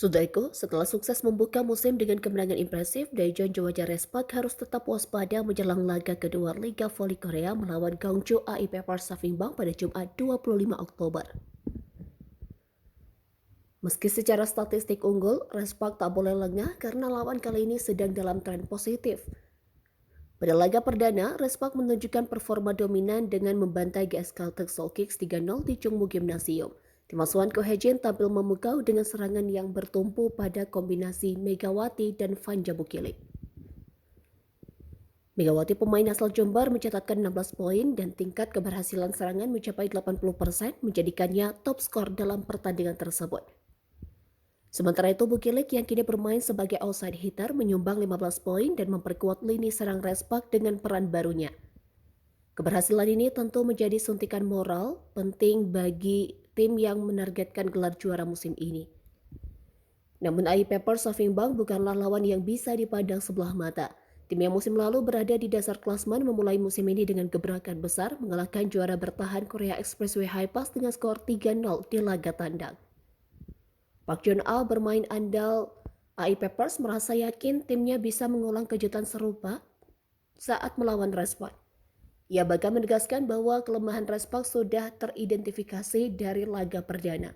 Sudahku, setelah sukses membuka musim dengan kemenangan impresif, Daejeon Jawaja Respak harus tetap waspada menjelang laga kedua Liga Voli Korea melawan Gwangju AI Pepper Savingbang pada Jumat 25 Oktober. Meski secara statistik unggul, Respak tak boleh lengah karena lawan kali ini sedang dalam tren positif. Pada laga perdana, Respak menunjukkan performa dominan dengan membantai GS Caltech Soul Kicks 3-0 di Jungmu Gymnasium. Tim asuhan Ko Hye-jin tampil memukau dengan serangan yang bertumpu pada kombinasi Megawati dan Vanja Bukilik. Megawati pemain asal Jember mencatatkan 16 poin dan tingkat keberhasilan serangan mencapai 80%, menjadikannya top skor dalam pertandingan tersebut. Sementara itu Bukilik yang kini bermain sebagai outside hitter menyumbang 15 poin dan memperkuat lini serang Respak dengan peran barunya. Keberhasilan ini tentu menjadi suntikan moral penting bagi tim yang menargetkan gelar juara musim ini. Namun AI Pepper Savingbang bukanlah lawan yang bisa dipandang sebelah mata. Tim yang musim lalu berada di dasar klasmen memulai musim ini dengan gebrakan besar mengalahkan juara bertahan Korea Expressway High Pass dengan skor 3-0 di laga tandang. Park Jun-ah bermain andal AI Peppers merasa yakin timnya bisa mengulang kejutan serupa saat melawan Respak. Ia bahkan menegaskan bahwa kelemahan Respak sudah teridentifikasi dari laga perdana.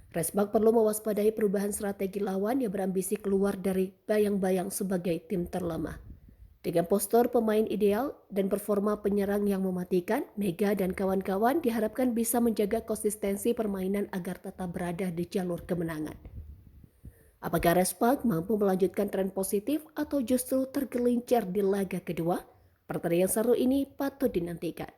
Respak perlu mewaspadai perubahan strategi lawan yang berambisi keluar dari bayang-bayang sebagai tim terlemah. Dengan postur pemain ideal dan performa penyerang yang mematikan, Mega dan kawan-kawan diharapkan bisa menjaga konsistensi permainan agar tetap berada di jalur kemenangan. Apakah Respak mampu melanjutkan tren positif atau justru tergelincir di laga kedua? Pertandingan seru ini patut dinantikan.